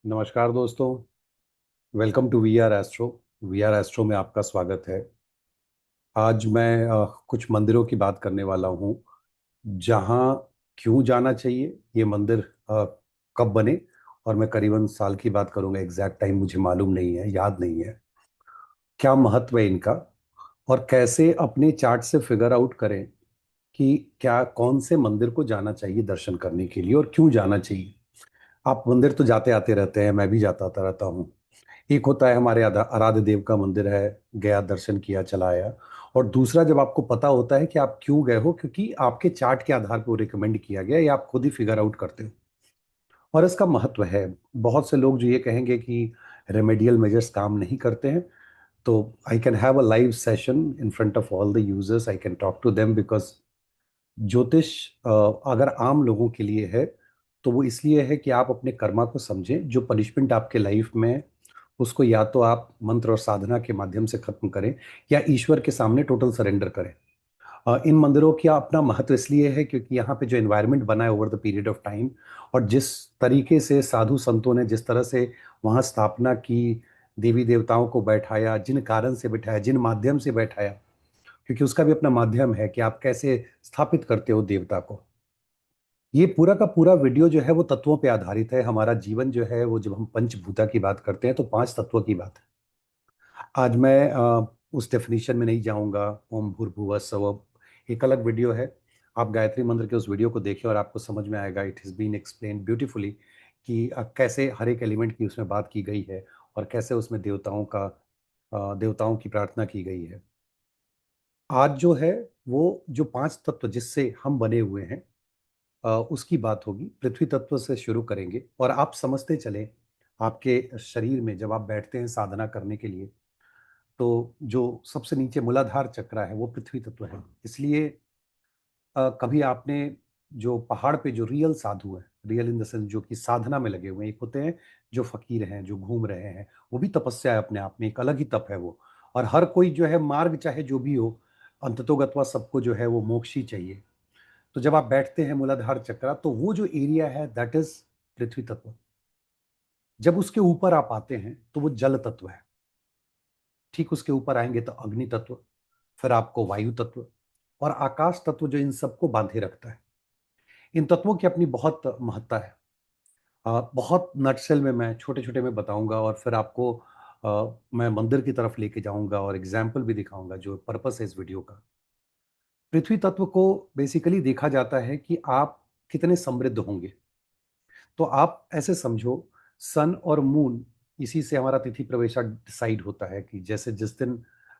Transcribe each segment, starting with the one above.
नमस्कार दोस्तों। Welcome to V R Astro. V R Astro में आपका स्वागत है। आज मैं कुछ मंदिरों की बात करने वाला हूँ जहाँ क्यों जाना चाहिए, ये मंदिर कब बने, और मैं करीबन साल की बात करूँगा। एग्जैक्ट टाइम मुझे मालूम नहीं है, याद नहीं है। क्या महत्व है इनका, और कैसे अपने चार्ट से फिगर आउट करें कि क्या कौन से मंदिर को जाना चाहिए दर्शन करने के लिए और क्यों जाना चाहिए। आप मंदिर तो जाते आते रहते हैं, मैं भी जाता आता रहता हूँ। एक होता है हमारे आराध्य देव का मंदिर है, गया दर्शन किया चला आया। और दूसरा, जब आपको पता होता है कि आप क्यों गए हो, क्योंकि आपके चार्ट के आधार पर वो रिकमेंड किया गया, या आप खुद ही फिगर आउट करते हो। और इसका महत्व है। बहुत से लोग जो ये कहेंगे कि रेमेडियल मेजर्स काम नहीं करते हैं, तो I can have a live session in front of all the users. I can talk to them because ज्योतिष अगर आम लोगों के लिए है तो वो इसलिए है कि आप अपने कर्मा को समझें। जो पनिशमेंट आपके लाइफ में है, उसको या तो आप मंत्र और साधना के माध्यम से खत्म करें, या ईश्वर के सामने टोटल सरेंडर करें। इन मंदिरों का अपना महत्व इसलिए है क्योंकि यहाँ पे जो एनवायरनमेंट बना है over the period of time, और जिस तरीके से साधु संतों ने जिस तरह से वहाँ स्थापना की, देवी देवताओं को बैठाया, जिन कारण से बैठाया, जिन माध्यम से बैठाया, क्योंकि उसका भी अपना माध्यम है कि आप कैसे स्थापित करते हो देवता को। ये पूरा का पूरा वीडियो जो है वो तत्वों पे आधारित है। हमारा जीवन जो है वो, जब हम पंचभूता की बात करते हैं तो पांच तत्वों की बात है। आज मैं उस डेफिनेशन में नहीं जाऊंगा। ओम भूर्भुवः स्वः एक अलग वीडियो है। आप गायत्री मंत्र के उस वीडियो को देखिए और आपको समझ में आएगा। It is been explain beautifully कि कैसे हर एक एलिमेंट की उसमें बात की गई है, और कैसे उसमें देवताओं की प्रार्थना की गई है। आज जो है वो, जो पांच तत्व जिससे हम बने हुए हैं, उसकी बात होगी। पृथ्वी तत्व से शुरू करेंगे और आप समझते चलें। आपके शरीर में जब आप बैठते हैं साधना करने के लिए, तो जो सबसे नीचे मूलाधार चक्र है वो पृथ्वी तत्व है। इसलिए कभी आपने, जो पहाड़ पे जो रियल साधु हैं, रियल इन द सेंस जो कि साधना में लगे हुए हैं, एक होते हैं जो फकीर हैं जो घूम रहे हैं, वो भी तपस्या है अपने आप में, एक अलग ही तप है वो। और हर कोई जो है मार्ग चाहे जो भी हो, अंततोगत्वा सबको जो है वो मोक्ष ही चाहिए। तो जब आप बैठते हैं मूलाधार चक्र, तो वो जो एरिया है दैट इज पृथ्वी तत्व। जब उसके ऊपर आप आते हैं तो वो जल तत्व है। ठीक उसके ऊपर आएंगे तो अग्नि तत्व, फिर आपको वायु तत्व, और आकाश तत्व जो इन सबको बांधे रखता है। इन तत्वों की अपनी बहुत महत्ता है। बहुत नटसेल में मैं छोटे छोटे में बताऊंगा, और फिर आपको मैं मंदिर की तरफ लेके जाऊंगा और एग्जाम्पल भी दिखाऊंगा, जो पर्पस है इस वीडियो का। पृथ्वी तत्व को बेसिकली देखा जाता है कि आप कितने समृद्ध होंगे। तो आप ऐसे समझो, सन और मून, इसी से हमारा तिथि प्रवेशा डिसाइड होता है। कि जैसे जिस दिन,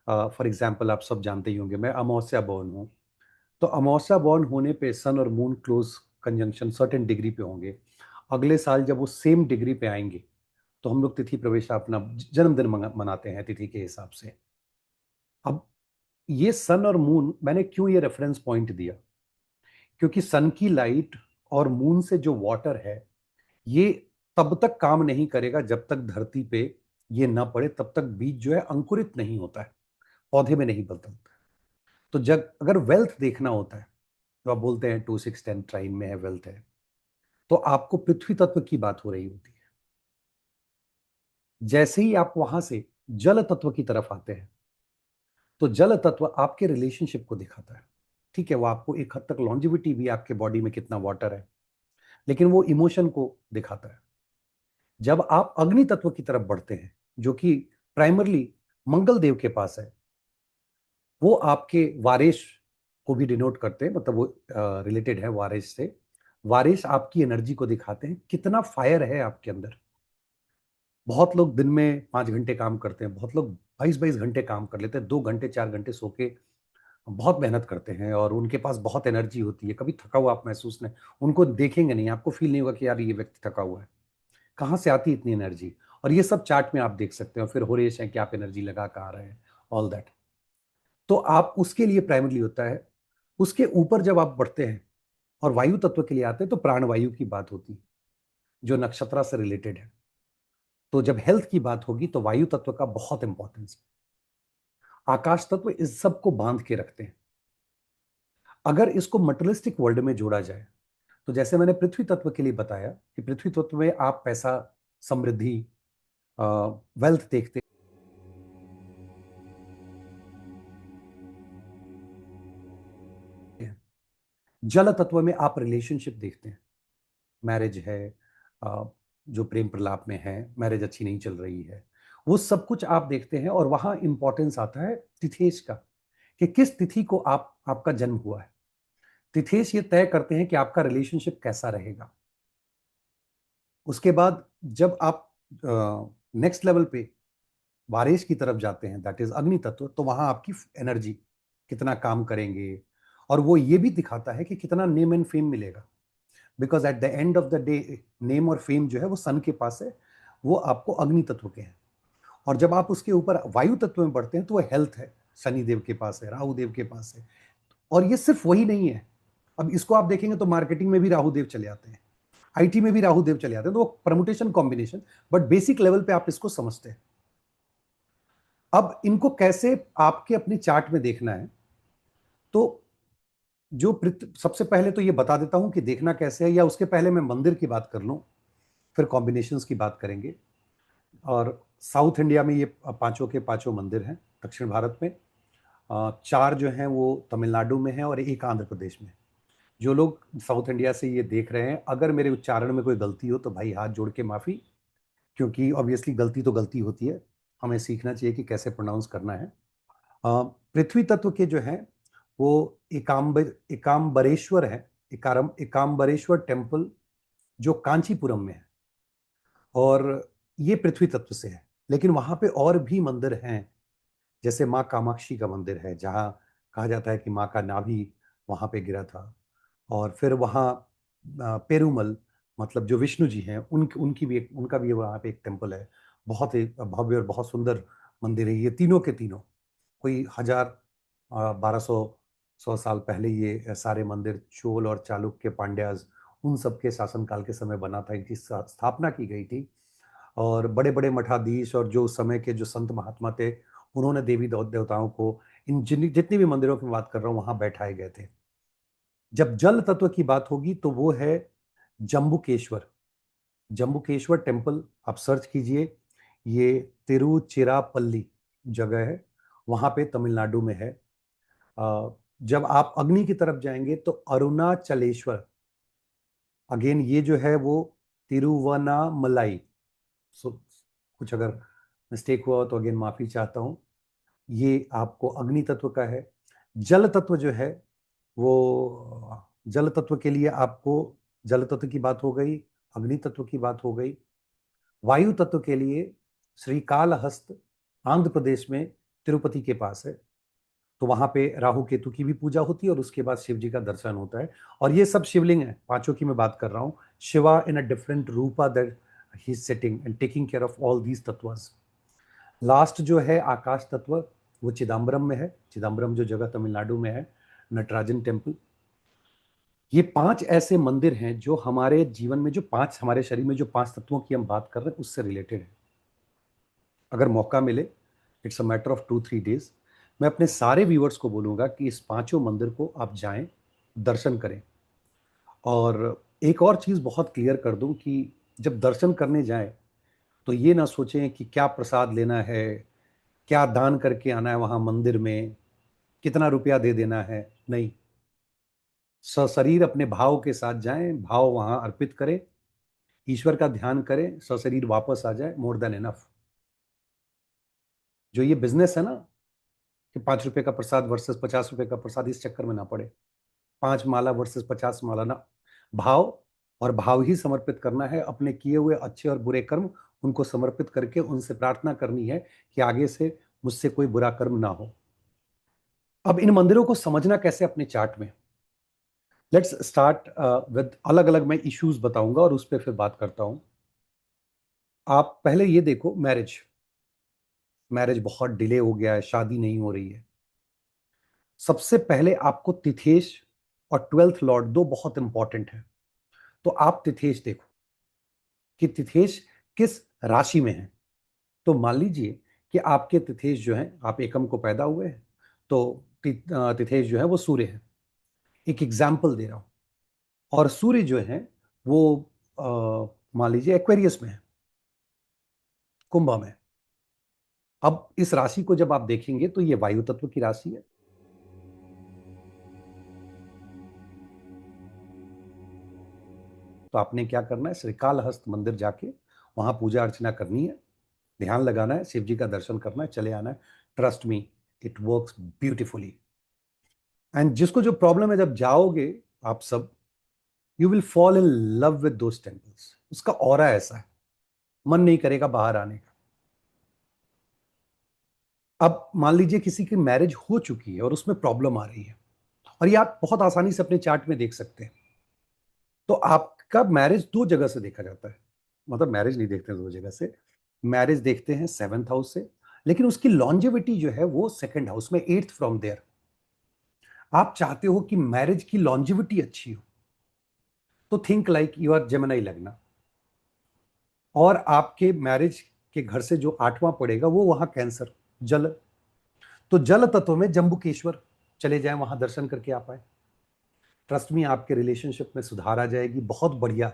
फॉर एग्जाम्पल, आप सब जानते ही होंगे मैं अमावस्या बॉर्न हूँ। तो अमावस्या बॉर्न होने पे सन और moon close conjunction certain degree पे होंगे। अगले साल जब वो सेम डिग्री पे आएंगे, तो हम लोग तिथि प्रवेशा अपना जन्मदिन मनाते हैं तिथि के हिसाब से। अब ये सन और मून, मैंने क्यों ये रेफरेंस पॉइंट दिया, क्योंकि सन की लाइट और मून से जो वाटर है, ये तब तक काम नहीं करेगा जब तक धरती पे ये ना पड़े। तब तक बीज जो है अंकुरित नहीं होता है, पौधे में नहीं बदलता है। तो जब अगर वेल्थ देखना होता है, तो आप बोलते हैं 2 6 10 ट्राइन में है वेल्थ है, तो आपको पृथ्वी तत्व की बात हो रही होती है। जैसे ही आप वहां से जल तत्व की तरफ आते हैं, तो जल तत्व आपके रिलेशनशिप को दिखाता है। ठीक है, वो आपको एक हद तक लॉन्जिविटी भी, आपके बॉडी में कितना वाटर है, लेकिन वो इमोशन को दिखाता है। जब आप अग्नि तत्व की तरफ बढ़ते हैं, जो कि प्राइमरली मंगल देव के पास है, वो आपके वारेश को भी डिनोट करते हैं, मतलब वो रिलेटेड है वारेश से। वारेश आपकी एनर्जी को दिखाते हैं, कितना फायर है आपके अंदर। बहुत लोग दिन में 5 घंटे काम करते हैं, बहुत लोग 22 22 घंटे काम कर लेते हैं, 2 घंटे 4 घंटे सो के बहुत मेहनत करते हैं, और उनके पास बहुत एनर्जी होती है। कभी थका हुआ आप महसूस नहीं, उनको देखेंगे नहीं, आपको फील नहीं होगा कि यार ये व्यक्ति थका हुआ है। कहाँ से आती है इतनी एनर्जी? और ये सब चार्ट में आप देख सकते हो। फिर होरेश है कि आप एनर्जी लगा कहाँ रहे हैं, ऑल दैट। तो आप उसके लिए प्राइमरली होता है। उसके ऊपर जब आप बढ़ते हैं और वायु तत्व के लिए आते हैं, तो प्राण वायु की बात होती है, जो नक्षत्र से रिलेटेड है। तो जब हेल्थ की बात होगी तो वायु तत्व का बहुत इंपॉर्टेंस है। आकाश तत्व इस सब को बांध के रखते हैं। अगर इसको मटेरियलिस्टिक वर्ल्ड में जोड़ा जाए, तो जैसे मैंने पृथ्वी तत्व के लिए बताया कि पृथ्वी तत्व में आप पैसा समृद्धि, वेल्थ देखते हैं। जल तत्व में आप रिलेशनशिप देखते हैं, मैरिज है, जो प्रेम प्रलाप में है, मैरिज अच्छी नहीं चल रही है, वो सब कुछ आप देखते हैं। और वहां इंपॉर्टेंस आता है तिथेश का, कि किस तिथि को आपका जन्म हुआ है। तिथेश ये तय करते हैं कि आपका रिलेशनशिप कैसा रहेगा। उसके बाद जब आप नेक्स्ट लेवल पे वारेश की तरफ जाते हैं, दैट इज अग्नि तत्व, तो वहां आपकी एनर्जी, कितना काम करेंगे, और वो ये भी दिखाता है कि कितना नेम एंड फेम मिलेगा। Because at the end of the day name और फेम जो है वो सन के पास है, वो आपको अग्नि तत्व के हैं। और जब आप उसके ऊपर वायु तत्व में बढ़ते हैं तो वो हेल्थ है, शनि देव के पास है, राहु देव के पास है। और ये सिर्फ वही नहीं है, अब इसको आप देखेंगे तो मार्केटिंग में भी राहु देव चले आते हैं, आईटी में भी राहु देव चले आते हैं, तो वो permutation combination, but basic level पे आप इसको समझते हैं। अब इनको कैसे आपके अपने चार्ट में देखना है, तो सबसे पहले तो ये बता देता हूं कि देखना कैसे है, या उसके पहले मैं मंदिर की बात कर लूं, फिर कॉम्बिनेशंस की बात करेंगे। और साउथ इंडिया में ये पांचों के पांचों मंदिर हैं, दक्षिण भारत में चार जो हैं वो तमिलनाडु में हैं और एक आंध्र प्रदेश में। जो लोग साउथ इंडिया से ये देख रहे हैं, अगर मेरे उच्चारण में कोई गलती हो तो भाई हाथ जोड़ के माफ़ी, क्योंकि ऑब्वियसली गलती तो गलती होती है, हमें सीखना चाहिए कि कैसे प्रोनाउंस करना है। पृथ्वी तत्व के जो हैं वो एकाम्बरेश्वर है, एकाम्बरेश्वर टेम्पल, जो कांचीपुरम में है, और ये पृथ्वी तत्व से है। लेकिन वहां पे और भी मंदिर हैं, जैसे माँ कामाक्षी का मंदिर है, जहाँ कहा जाता है कि माँ का नाभि वहां पे गिरा था। और फिर वहाँ पेरुमल, मतलब जो विष्णु जी हैं, उनका भी वहाँ पे एक टेम्पल है। बहुत ही भव्य और बहुत सुंदर मंदिर है। ये तीनों के तीनों कोई 1000 1200 100 साल पहले ये सारे मंदिर चोल और चालुक्य पांड्याज उन सबके शासनकाल के समय बना था, इनकी स्थापना की गई थी। और बड़े बड़े मठाधीश और जो उस समय के जो संत महात्मा थे, उन्होंने देवी देवताओं को जितनी भी मंदिरों की बात कर रहा हूँ वहां बैठाए गए थे। जब जल तत्व की बात होगी तो वो है जम्बुकेश्वर। जम्बुकेश्वर टेम्पल आप सर्च कीजिए, ये तिरुचिरापल्ली जगह है, वहां पे तमिलनाडु में है। जब आप अग्नि की तरफ जाएंगे तो अरुणाचलेश्वर, अगेन ये जो है वो तिरुवनामलाई। सो कुछ अगर मिस्टेक हुआ हो तो अगेन माफी चाहता हूँ। ये आपको अग्नि तत्व का है। जल तत्व जो है वो, जल तत्व के लिए आपको जल तत्व की बात हो गई, अग्नि तत्व की बात हो गई। वायु तत्व के लिए श्रीकालहस्त, आंध्र प्रदेश में तिरुपति के पास है, तो वहां पे राहु केतु की भी पूजा होती है और उसके बाद शिव जी का दर्शन होता है। और ये सब शिवलिंग है, पांचों की मैं बात कर रहा हूँ। शिवा इन अ डिफरेंट रूपा that he is sitting and taking care of all these तत्वास। लास्ट जो है आकाश तत्व, वो चिदम्बरम में है। चिदम्बरम जो जगह तमिलनाडु में है, नटराजन टेम्पल। ये पांच ऐसे मंदिर हैं जो हमारे जीवन में, जो पांच हमारे शरीर में जो पांच तत्वों की हम बात कर रहे हैं उससे रिलेटेड है। अगर मौका मिले, it's a matter of 2-3 days, मैं अपने सारे व्यूअर्स को बोलूंगा कि इस पांचों मंदिर को आप जाएं, दर्शन करें। और एक और चीज बहुत क्लियर कर दूं कि जब दर्शन करने जाएं तो ये ना सोचें कि क्या प्रसाद लेना है, क्या दान करके आना है वहां मंदिर में, कितना रुपया दे देना है। नहीं, सशरीर अपने भाव के साथ जाएं, भाव वहां अर्पित करें, ईश्वर का ध्यान करें, सशरीर वापस आ जाए, मोर देन एनफ। जो ये बिजनेस है ना कि 5 रुपए का प्रसाद वर्सेस 50 रुपए का प्रसाद, इस चक्कर में ना पड़े। 5 माला वर्सेस 50 माला ना, भाव, और भाव ही समर्पित करना है। अपने किए हुए अच्छे और बुरे कर्म उनको समर्पित करके उनसे प्रार्थना करनी है कि आगे से मुझसे कोई बुरा कर्म ना हो। अब इन मंदिरों को समझना कैसे अपने चार्ट में, लेट्स स्टार्ट विद, अलग अलग मैं इश्यूज बताऊंगा और उस पर फिर बात करता हूं। आप पहले ये देखो, मैरिज, मैरिज बहुत डिले हो गया है, शादी नहीं हो रही है। सबसे पहले आपको तिथेश और 12th लॉर्ड दो बहुत इंपॉर्टेंट है। तो आप तिथेश देखो कि तिथेश किस राशि में है। तो मान लीजिए कि आपके तिथेश जो हैं, आप एकम को पैदा हुए हैं, तो तिथेश जो है वो सूर्य है। एक एग्जाम्पल दे रहा हूं। और सूर्य जो है वो मान लीजिए एक्वेरियस में है। कुंभ में। अब इस राशि को जब आप देखेंगे तो ये वायु तत्व की राशि है। तो आपने क्या करना है, श्रीकालहस्त मंदिर जाके वहां पूजा अर्चना करनी है, ध्यान लगाना है, शिव जी का दर्शन करना है, चले आना है। Trust me, it works beautifully. And जिसको जो प्रॉब्लम है, जब जाओगे आप सब, you will fall in love with those temples. उसका ऑरा ऐसा है, मन नहीं करेगा बाहर आने का। अब मान लीजिए किसी की मैरिज हो चुकी है और उसमें प्रॉब्लम आ रही है, और ये आप बहुत आसानी से अपने चार्ट में देख सकते हैं। तो आपका मैरिज दो जगह से देखा जाता है, मतलब मैरिज नहीं देखते हैं दो जगह से, मैरिज देखते हैं सेवंथ हाउस से, लेकिन उसकी लॉन्जेविटी जो है वो सेकंड हाउस में, एट्थ फ्रॉम देयर। आप चाहते हो कि मैरिज की लॉन्जेविटी अच्छी हो, तो think like you are Gemini lagna, और आपके मैरिज के घर से जो आठवां पड़ेगा वो वहां कैंसर, जल। तो जल तत्व में जम्बुकेश्वर चले जाएं, वहां दर्शन करके आप आए। ट्रस्ट में आपके रिलेशनशिप में सुधार आ जाएगी, बहुत बढ़िया।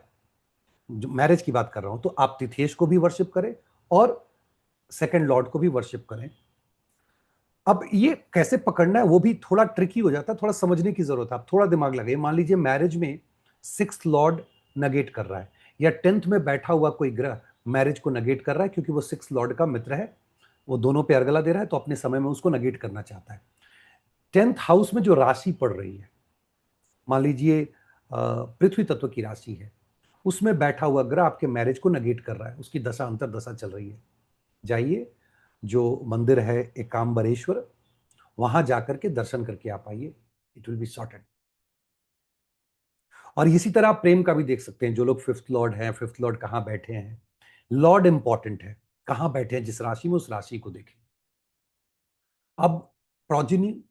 जो मैरिज की बात कर रहा हूं, तो आप तिथेश को भी वर्शिप करें और सेकंड लॉर्ड को भी वर्शिप करें। अब ये कैसे पकड़ना है वो भी थोड़ा ट्रिकी हो जाता है, थोड़ा समझने की जरूरत है, आप थोड़ा दिमाग लगाइए। मान लीजिए मैरिज में सिक्स्थ लॉर्ड नगेट कर रहा है, या टेंथ में बैठा हुआ कोई ग्रह मैरिज को नगेट कर रहा है, क्योंकि वो सिक्स्थ लॉर्ड का मित्र है, वो दोनों पे अर्गला दे रहा है, तो अपने समय में उसको नगेट करना चाहता है। टेंथ हाउस में जो राशि पड़ रही है, मान लीजिए पृथ्वी तत्व की राशि है, उसमें बैठा हुआ ग्रह आपके मैरिज को नगेट कर रहा है, उसकी दशा अंतर दशा चल रही है। जाइए, जो मंदिर है एकाम्बरेश्वर, वहां जाकर के दर्शन करके आप आइए, इट विल बी सॉर्टेड। और इसी तरह आप प्रेम का भी देख सकते हैं। जो लोग फिफ्थ लॉर्ड हैं, फिफ्थ लॉर्ड कहां बैठे हैं, लॉर्ड इंपॉर्टेंट है, कहां बैठे हैं जिस राशि में, उस राशि को देखें। अब प्रोजनी,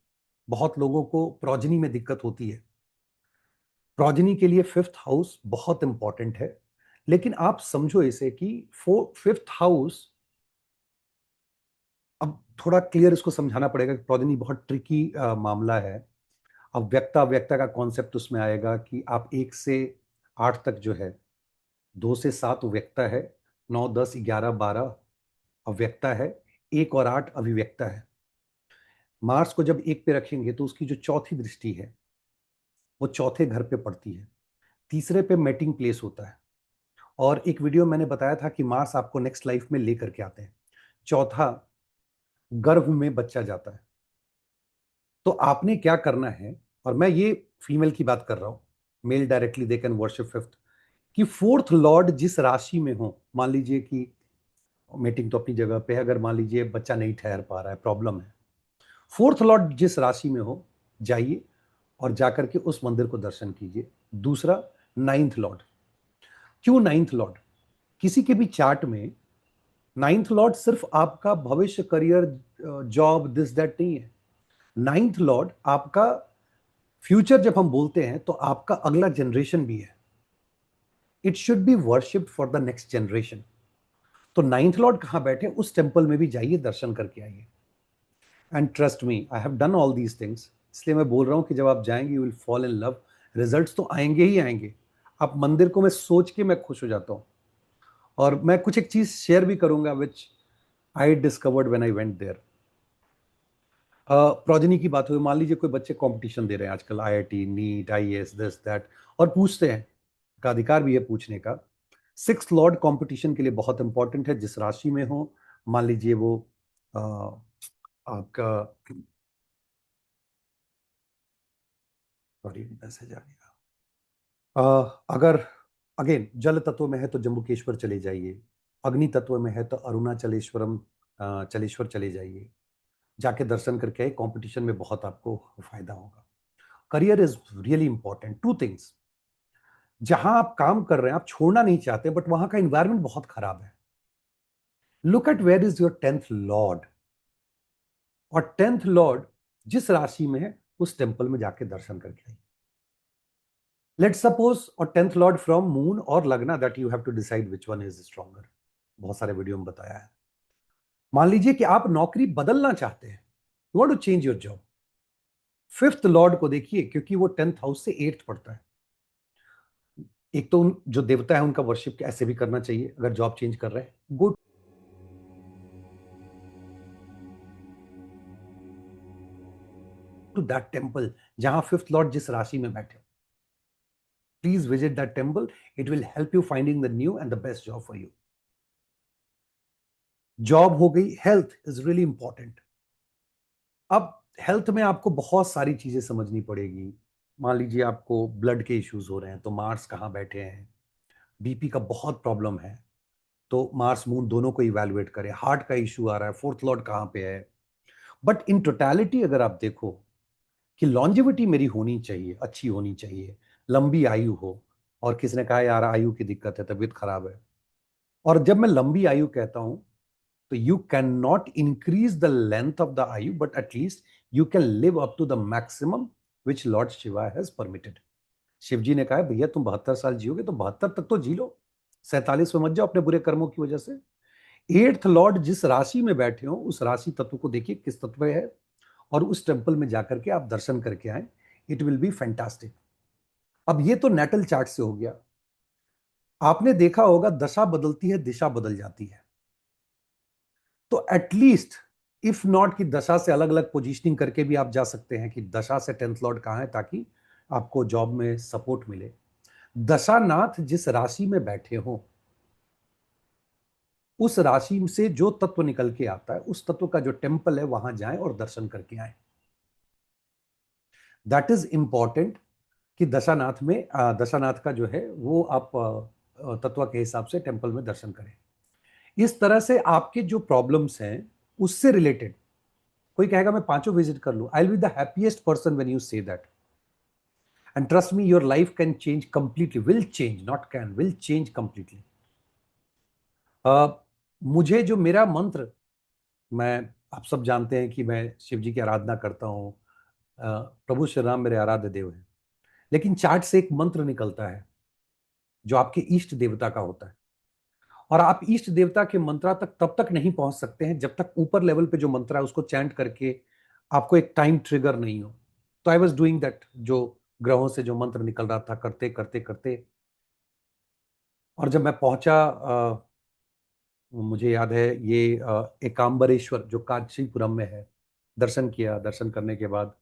बहुत लोगों को प्रोजनी में दिक्कत होती है। प्रोजनी के लिए फिफ्थ हाउस बहुत इंपॉर्टेंट है, लेकिन आप समझो इसे कि फिफ्थ हाउस, अब थोड़ा क्लियर इसको समझाना पड़ेगा कि प्रोजनी बहुत ट्रिकी मामला है। अब व्यक्ता व्यक्ता का कॉन्सेप्ट उसमें आएगा कि आप 1 से 8 तक जो है, 2 से 7 व्यक्ता है, 9, 10, 11, 12 अव्यक्ता है, 1 और 8 अभिव्यक्ता है। मार्स को जब 1 पे रखेंगे तो उसकी जो चौथी दृष्टि है वो चौथे घर पे पड़ती है, तीसरे पे मेटिंग प्लेस होता है। और एक वीडियो मैंने बताया था कि मार्स आपको नेक्स्ट लाइफ में लेकर के आते हैं। चौथा, गर्भ में बच्चा जाता है। तो आपने क्या करना है, और मैं ये फीमेल की बात कर रहा हूं, male directly they can worship fifth, कि फोर्थ लॉर्ड जिस राशि में हो, मान लीजिए कि मीटिंग तो अपनी जगह पे है, अगर मान लीजिए बच्चा नहीं ठहर पा रहा है, प्रॉब्लम है, फोर्थ लॉर्ड जिस राशि में हो, जाइए और जाकर के उस मंदिर को दर्शन कीजिए। दूसरा, नाइन्थ लॉर्ड। क्यों नाइन्थ लॉर्ड? किसी के भी चार्ट में नाइन्थ लॉर्ड सिर्फ आपका भविष्य, करियर, जॉब, दिस दैट नहीं है। नाइन्थ लॉर्ड आपका फ्यूचर, जब हम बोलते हैं तो आपका अगला जनरेशन भी है। It should be worshipped for the next generation. तो नाइन्थ लॉर्ड कहां बैठे, उस टेंपल में भी जाइए, दर्शन करके आइए। And trust me, I have done all these things, इसलिए मैं बोल रहा हूं कि जब आप जाएंगे you will fall in love. Results तो आएंगे ही आएंगे। आप मंदिर को मैं सोच के मैं खुश हो जाता हूं। और मैं कुछ एक चीज शेयर भी करूंगा which I discovered when I went there. प्रोजनी की बात हुई, मान लीजिए कोई बच्चे कंपटीशन दे रहे हैं आजकल, IIT, NEET, IAS, this that, और पूछते हैं, का अधिकार भी है पूछने का। सिक्स्थ लॉर्ड कंपटीशन के लिए बहुत इंपॉर्टेंट है, जिस राशि में हो। मान लीजिए वो अ, आपका, सॉरी मैसेज आ गया। अगर अगेन जल तत्व में है तो जम्बुकेश्वर चले जाइए, अग्नि तत्व में है तो अरुणाचलेश्वरम, चलेश्वर चले जाइए, जाके दर्शन करके आए, कंपटीशन में बहुत आपको फायदा होगा। Career is really important. Two things, जहां आप काम कर रहे हैं, आप छोड़ना नहीं चाहते, बट वहां का एनवायरमेंट बहुत खराब है। Look at where is your tenth lord, और टेंथ लॉर्ड जिस राशि में है उस टेंपल में जाके दर्शन करके आइए। लेट सपोज, और टेंथ लॉर्ड फ्रॉम मून और लगना, that you have to decide which one is stronger. बहुत सारे वीडियो में बताया है। मान लीजिए कि आप नौकरी बदलना चाहते हैं, you want to change your job, fifth lord को देखिए, क्योंकि वो टेंथ हाउस से एट्थ पड़ता है। एक तो जो देवता है उनका वर्शिप ऐसे भी करना चाहिए अगर जॉब चेंज कर रहे हैं, गुड। दैट टेम्पल जहां फिफ्थ लॉर्ड जिस राशि में बैठे हो. Please visit that temple. It will help you finding the new and the best job for you. Job हो गई. Health is really important. अब हेल्थ में आपको बहुत सारी चीजें समझनी पड़ेगी. मान लीजिए आपको ब्लड के इश्यूज हो रहे हैं, तो मार्स कहाँ बैठे हैं. बीपी का बहुत प्रॉब्लम है, तो मार्स मून दोनों को इवैल्यूएट करें. हार्ट का इश्यू आ रहा है, फोर्थ लॉर्ड कहाँ पे है. बट इन टोटैलिटी अगर आप देखो कि लॉन्जेविटी मेरी होनी चाहिए, अच्छी होनी चाहिए, लंबी आयु हो. और किसने कहा यार आयु की दिक्कत है, तबीयत खराब है. और जब मैं लंबी आयु कहता हूं, तो you can not increase the length of the ayu, but at least you can live up to the maximum which Lord Shiva has permitted. Shiv ji ने कहा है भैया तुम 72 साल जियोगे तो 72 तक तो जी लो, 47 में मत जाओ अपने बुरे कर्मों की वजह से. एट्थ लॉर्ड जिस राशि में बैठे हो उस राशि तत्व को देखिए किस तत्व में है, और उस टेम्पल में जाकर के आप दर्शन करके आए. It will be fantastic. अब ये तो नेटल चार्ट से हो गया. आपने देखा होगा दशा बदलती है, दिशा बदल जाती है. तो एटलीस्ट इफ नॉट कि दशा से अलग अलग पोजीशनिंग करके भी आप जा सकते हैं कि दशा से टेंथ लॉर्ड कहां है, ताकि आपको जॉब में सपोर्ट मिले. दशानाथ जिस राशि में बैठे हो उस राशि से जो तत्व निकल के आता है उस तत्व का जो टेम्पल है वहां जाएं और दर्शन करके आए. दैट इज इंपॉर्टेंट कि दशानाथ में दशानाथ का जो है वो आप तत्व के हिसाब से टेम्पल में दर्शन करें. इस तरह से आपके जो प्रॉब्लम्स हैं उससे रिलेटेड. कोई कहेगा मैं पांचों विजिट कर लूं. I will be the happiest person when you say that. And trust me your life can change completely. Will change, not can, will change completely. मुझे जो मेरा मंत्र, मैं आप सब जानते हैं कि मैं शिव जी की आराधना करता हूं. प्रभु श्री राम मेरे आराध्य देव हैं. लेकिन चार्ट से एक मंत्र निकलता है जो आपके इष्ट देवता का होता है. और आप इष्ट देवता के मंत्रा तक तब तक नहीं पहुंच सकते हैं जब तक ऊपर लेवल पे जो मंत्र है उसको चैंट करके आपको एक टाइम ट्रिगर नहीं हो. तो आई वॉज डूइंग दैट. जो ग्रहों से जो मंत्र निकल रहा था करते करते करते, और जब मैं पहुंचा, मुझे याद है ये एकाम्बरेश्वर जो कांचीपुरम में है, दर्शन किया. दर्शन करने के बाद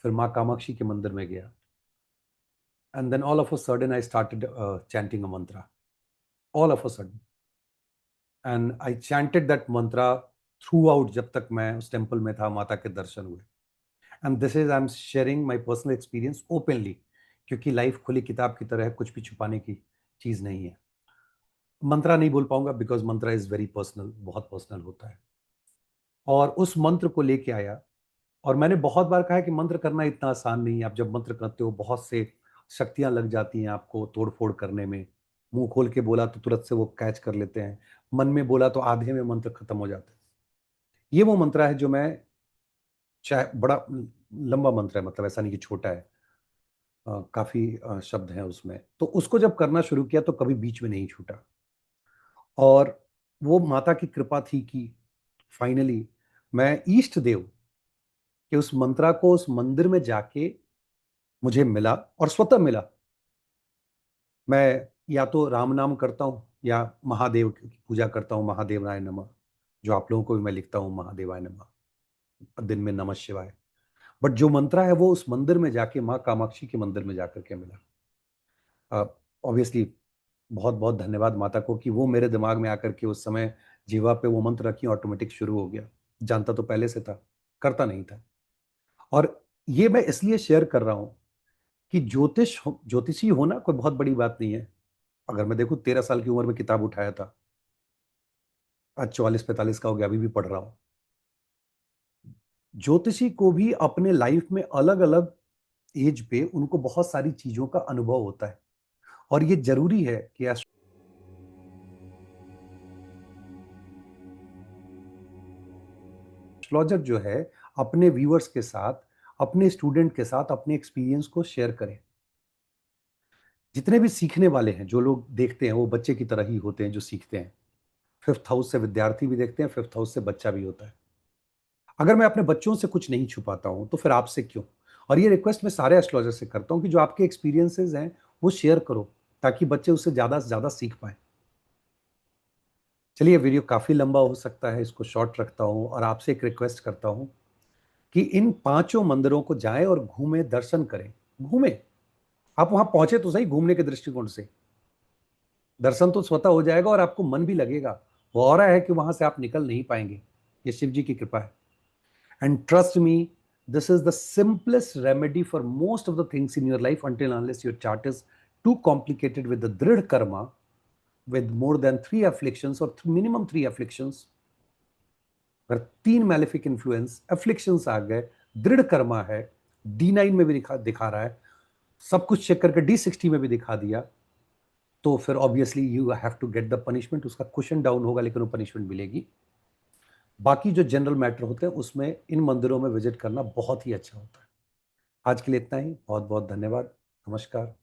फिर माँ कामाक्षी के मंदिर में गया. And then all of a sudden I started chanting a mantra. All of a sudden. And I chanted that mantra throughout जब तक मैं उस टेम्पल में था. माता के दर्शन हुए. And this is I am sharing my personal experience openly, क्योंकि लाइफ खुली किताब की तरह है, कुछ भी छुपाने की चीज नहीं है. मंत्रा नहीं बोल पाऊंगा because Mantra is very personal, बहुत पर्सनल होता है. और उस मंत्र को लेके आया. और मैंने बहुत बार कहा है कि मंत्र करना इतना आसान नहीं है. आप जब मंत्र करते हो बहुत से शक्तियां लग जाती हैं आपको तोड़ फोड़ करने में. मुंह खोल के बोला तो तुरंत से वो कैच कर लेते हैं, मन में बोला तो आधे में मंत्र खत्म हो जाता है. ये वो मंत्र है जो मैं, चाहे बड़ा लंबा मंत्र है, मतलब ऐसा नहीं कि छोटा है. काफी शब्द हैं उसमें. तो उसको जब करना शुरू किया तो कभी बीच में नहीं छूटा. और वो माता की कृपा थी कि फाइनली मैं ईष्ट देव के उस मंत्रा को उस मंदिर में जाके मुझे मिला, और स्वतः मिला. मैं या तो राम नाम करता हूँ या महादेव की पूजा करता हूँ, महादेवाय नमः, जो आप लोगों को भी मैं लिखता हूँ, महादेवाय नमः, दिन में नमः शिवाय. बट जो मंत्रा है वो उस मंदिर में जाके, माँ कामाक्षी के मंदिर में जाकर के मिला. ऑब्वियसली बहुत बहुत धन्यवाद माता को कि वो मेरे दिमाग में आकर के उस समय जीवा पे वो मंत्र रखी, ऑटोमेटिक शुरू हो गया. जानता तो पहले से था, करता नहीं था. और ये मैं इसलिए शेयर कर रहा हूं कि ज्योतिषी होना कोई बहुत बड़ी बात नहीं है. अगर मैं देखूं 13 साल की उम्र में किताब उठाया था, आज 44-45 का हो गया, अभी भी पढ़ रहा हूं. ज्योतिषी को भी अपने लाइफ में अलग अलग एज पे उनको बहुत सारी चीजों का अनुभव होता है. और ये जरूरी है कि एस्ट्रोलॉजर जो है अपने व्यूअर्स के साथ, अपने स्टूडेंट के साथ अपने एक्सपीरियंस को शेयर करें. जितने भी सीखने वाले हैं, जो लोग देखते हैं वो बच्चे की तरह ही होते हैं जो सीखते हैं. फिफ्थ हाउस से विद्यार्थी भी देखते हैं, फिफ्थ हाउस से बच्चा भी होता है. अगर मैं अपने बच्चों से कुछ नहीं छुपाता हूं तो फिर आपसे क्यों. और ये रिक्वेस्ट मैं सारे एस्ट्रोलॉजर से करता हूं कि जो आपके एक्सपीरियंसेस हैं वो शेयर करो, ताकि बच्चे उससे ज्यादा से ज्यादा सीख पाए. चलिए, वीडियो काफी लंबा हो सकता है, इसको शॉर्ट रखता हूं और आपसे एक रिक्वेस्ट करता हूं कि इन पांचों मंदिरों को जाएं और घूमें, दर्शन करें। घूमें, आप वहां पहुंचे तो सही, घूमने के दृष्टिकोण से दर्शन तो स्वतः हो जाएगा और आपको मन भी लगेगा। वो हो रहा है कि वहां से आप निकल नहीं पाएंगे, ये शिव जी की कृपा है। And trust me, this is the simplest remedy for most of the things in your life until unless your chart is too complicated with the drid karma, with more than 3 afflictions or minimum 3 afflictions। अगर 3 malefic influence afflictions आ गए, दृढ़ कर्मा है, D9 में भी दिखा रहा है, सब कुछ चेक करके D60 में भी दिखा दिया, तो फिर obviously you have to get the punishment. उसका क्वेश्चन डाउन होगा लेकिन वो पनिशमेंट मिलेगी। बाकी जो जनरल मैटर होते हैं उसमें इन मंदिरों में विजिट करना बहुत ही अच्छा होता है। आज के लिए इतना ही, बहुत बहुत धन्यवाद, नमस्कार।